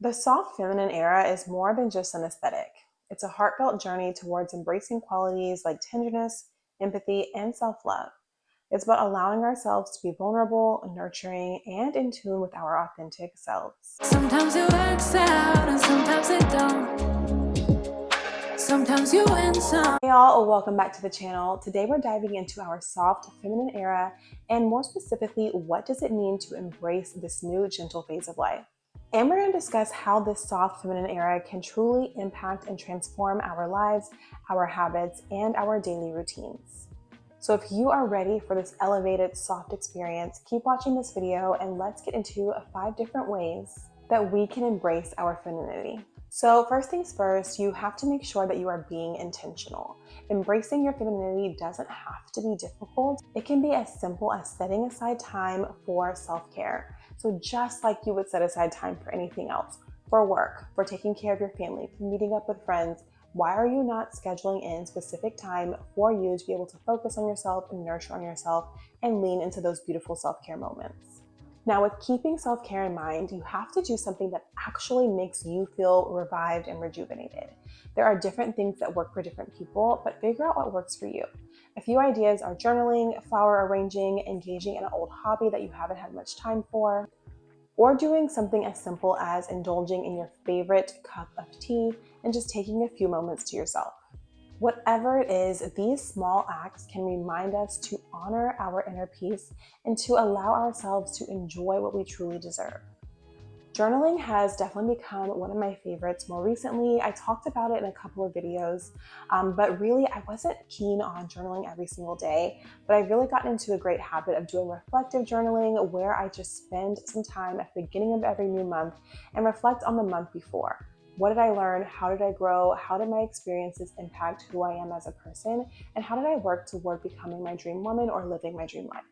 The soft feminine era is more than just an aesthetic. It's a heartfelt journey towards embracing qualities like tenderness, empathy, and self-love. It's about allowing ourselves to be vulnerable, nurturing, and in tune with our authentic selves. Sometimes it works out and sometimes it don't. Sometimes you win some. Hey y'all, welcome back to the channel. Today we're diving into our soft feminine era, and more specifically, what does it mean to embrace this new gentle phase of life? And we're going to discuss how this soft feminine era can truly impact and transform our lives, our habits, and our daily routines. So if you are ready for this elevated soft experience, keep watching this video and let's get into 5 different ways that we can embrace our femininity. So first things first, you have to make sure that you are being intentional. Embracing your femininity doesn't have to be difficult. It can be as simple as setting aside time for self-care. So just like you would set aside time for anything else, for work, for taking care of your family, for meeting up with friends, why are you not scheduling in specific time for you to be able to focus on yourself and nurture on yourself and lean into those beautiful self-care moments? Now, with keeping self-care in mind, you have to do something that actually makes you feel revived and rejuvenated. There are different things that work for different people, but figure out what works for you. A few ideas are journaling, flower arranging, engaging in an old hobby that you haven't had much time for, or doing something as simple as indulging in your favorite cup of tea and just taking a few moments to yourself. Whatever it is, these small acts can remind us to honor our inner peace and to allow ourselves to enjoy what we truly deserve. Journaling has definitely become one of my favorites more recently. I talked about it in a couple of videos, but really I wasn't keen on journaling every single day, but I've really gotten into a great habit of doing reflective journaling where I just spend some time at the beginning of every new month and reflect on the month before. What did I learn? How did I grow? How did my experiences impact who I am as a person? And how did I work toward becoming my dream woman or living my dream life?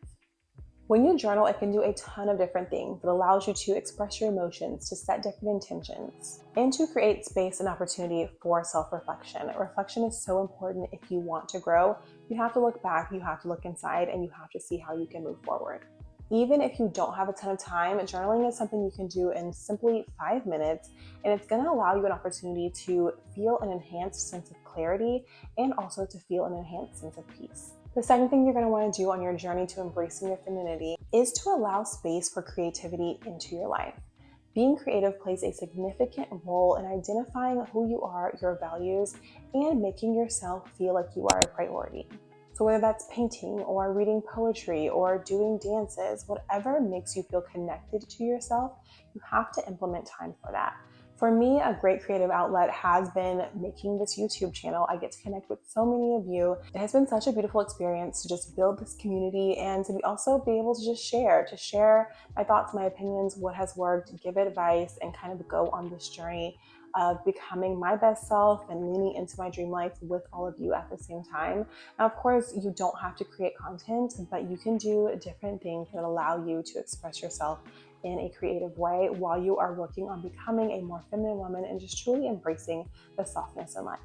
When you journal, it can do a ton of different things. It allows you to express your emotions, to set different intentions, and to create space and opportunity for self-reflection. Reflection is so important if you want to grow. You have to look back, you have to look inside, and you have to see how you can move forward. Even if you don't have a ton of time, journaling is something you can do in simply 5 minutes, and it's going to allow you an opportunity to feel an enhanced sense of clarity and also to feel an enhanced sense of peace. The second thing you're going to want to do on your journey to embracing your femininity is to allow space for creativity into your life. Being creative plays a significant role in identifying who you are, your values, and making yourself feel like you are a priority. So whether that's painting or reading poetry or doing dances, whatever makes you feel connected to yourself, you have to implement time for that. For me, a great creative outlet has been making this YouTube channel. I get to connect with so many of you. It has been such a beautiful experience to just build this community and to also be able to just share my thoughts, my opinions, what has worked, give advice, and kind of go on this journey of becoming my best self and leaning into my dream life with all of you at the same time. Now, of course, you don't have to create content, but you can do different things that allow you to express yourself in a creative way while you are working on becoming a more feminine woman and just truly embracing the softness in life.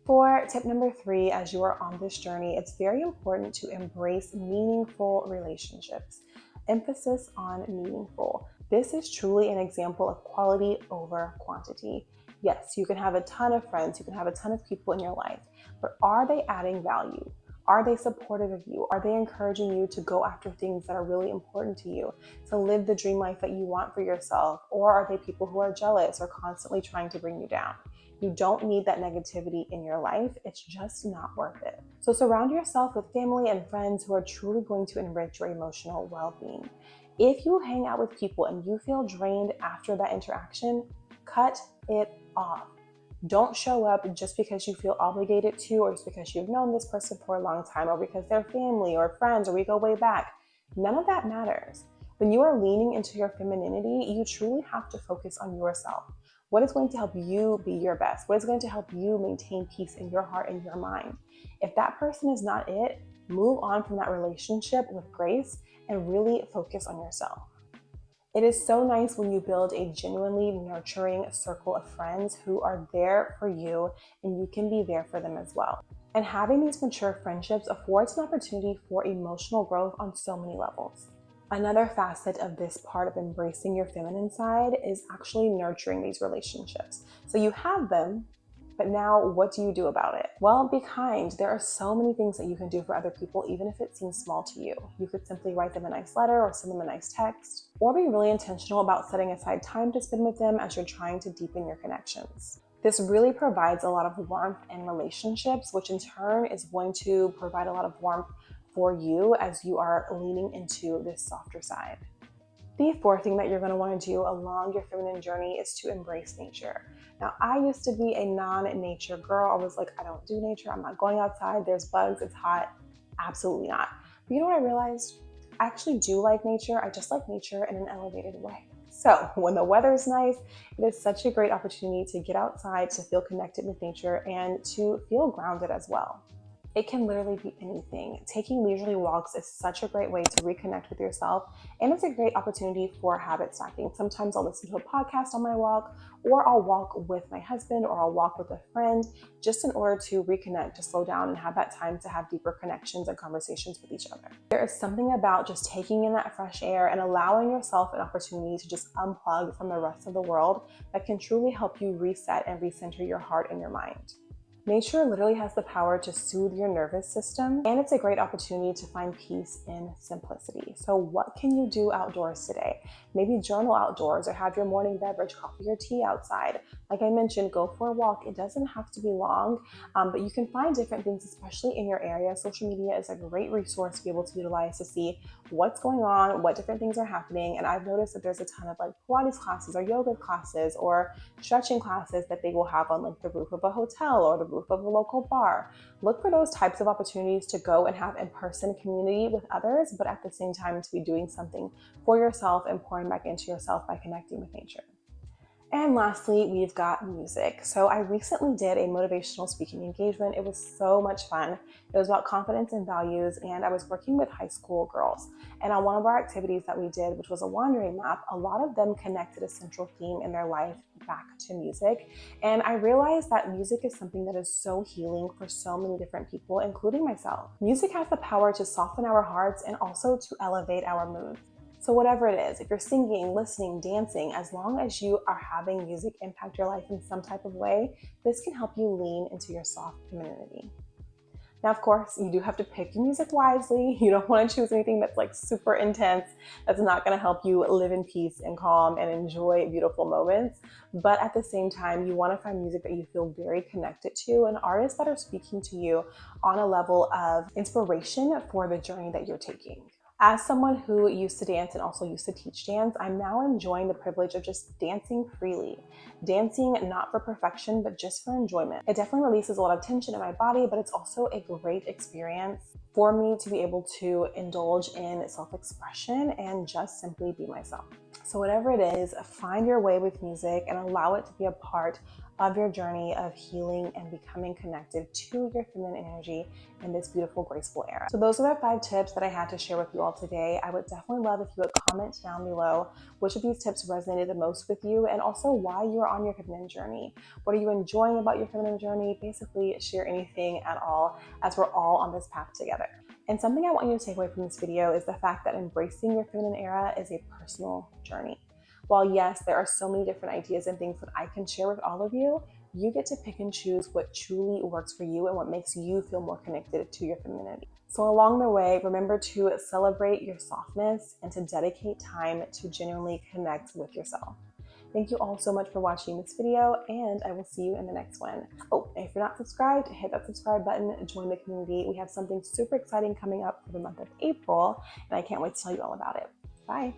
For tip number 3, as you are on this journey, it's very important to embrace meaningful relationships. Emphasis on meaningful. This is truly an example of quality over quantity. Yes, you can have a ton of friends, you can have a ton of people in your life, but are they adding value? Are they supportive of you? Are they encouraging you to go after things that are really important to you, to live the dream life that you want for yourself? Or are they people who are jealous or constantly trying to bring you down? You don't need that negativity in your life. It's just not worth it. So surround yourself with family and friends who are truly going to enrich your emotional well-being. If you hang out with people and you feel drained after that interaction, cut it off. Don't show up just because you feel obligated to, or just because you've known this person for a long time, or because they're family or friends, or we go way back. None of that matters. When you are leaning into your femininity, you truly have to focus on yourself. What is going to help you be your best? What is going to help you maintain peace in your heart and your mind? If that person is not it, move on from that relationship with grace and really focus on yourself. It is so nice when you build a genuinely nurturing circle of friends who are there for you and you can be there for them as well. And having these mature friendships affords an opportunity for emotional growth on so many levels. Another facet of this part of embracing your feminine side is actually nurturing these relationships. So you have them, but now what do you do about it? Well, be kind. There are so many things that you can do for other people, even if it seems small to you. You could simply write them a nice letter or send them a nice text, or be really intentional about setting aside time to spend with them as you're trying to deepen your connections. This really provides a lot of warmth in relationships, which in turn is going to provide a lot of warmth for you as you are leaning into this softer side. The fourth thing that you're going to want to do along your feminine journey is to embrace nature. Now, I used to be a non-nature girl. I was like, I don't do nature. I'm not going outside. There's bugs. It's hot. Absolutely not. But you know what I realized? I actually do like nature. I just like nature in an elevated way. So when the weather's nice, it is such a great opportunity to get outside, to feel connected with nature, and to feel grounded as well. It can literally be anything. Taking leisurely walks is such a great way to reconnect with yourself, and it's a great opportunity for habit stacking. Sometimes I'll listen to a podcast on my walk, or I'll walk with my husband, or I'll walk with a friend, just in order to reconnect, to slow down and have that time to have deeper connections and conversations with each other. There is something about just taking in that fresh air and allowing yourself an opportunity to just unplug from the rest of the world that can truly help you reset and recenter your heart and your mind. Nature literally has the power to soothe your nervous system, and it's a great opportunity to find peace in simplicity. So what can you do outdoors today? Maybe journal outdoors or have your morning beverage, coffee or tea outside. Like I mentioned, go for a walk. It doesn't have to be long, but you can find different things, especially in your area. Social media is a great resource to be able to utilize to see what's going on, what different things are happening. And I've noticed that there's a ton of like Pilates classes or yoga classes or stretching classes that they will have on like the roof of a hotel or the roof of a local bar. Look for those types of opportunities to go and have in-person community with others, but at the same time to be doing something for yourself and pouring back into yourself by connecting with nature. And lastly, we've got music. So I recently did a motivational speaking engagement. It was so much fun. It was about confidence and values, and I was working with high school girls. And on one of our activities that we did, which was a wandering map, a lot of them connected a central theme in their life back to music. And I realized that music is something that is so healing for so many different people, including myself. Music has the power to soften our hearts and also to elevate our moods. So whatever it is, if you're singing, listening, dancing, as long as you are having music impact your life in some type of way, this can help you lean into your soft femininity. Now, of course, you do have to pick your music wisely. You don't want to choose anything that's like super intense. That's not going to help you live in peace and calm and enjoy beautiful moments. But at the same time, you want to find music that you feel very connected to and artists that are speaking to you on a level of inspiration for the journey that you're taking. As someone who used to dance and also used to teach dance, I'm now enjoying the privilege of just dancing freely. Dancing not for perfection, but just for enjoyment. It definitely releases a lot of tension in my body, but it's also a great experience for me to be able to indulge in self-expression and just simply be myself. So whatever it is, find your way with music and allow it to be a part of your journey of healing and becoming connected to your feminine energy in this beautiful, graceful era. So those are the 5 tips that I had to share with you all today. I would definitely love if you would comment down below which of these tips resonated the most with you and also why you're on your feminine journey. What are you enjoying about your feminine journey? Basically, share anything at all as we're all on this path together. And something I want you to take away from this video is the fact that embracing your feminine era is a personal journey. While yes, there are so many different ideas and things that I can share with all of you, you get to pick and choose what truly works for you and what makes you feel more connected to your femininity. So along the way, remember to celebrate your softness and to dedicate time to genuinely connect with yourself. Thank you all so much for watching this video, and I will see you in the next one. Oh, and if you're not subscribed, hit that subscribe button, join the community. We have something super exciting coming up for the month of April, and I can't wait to tell you all about it. Bye.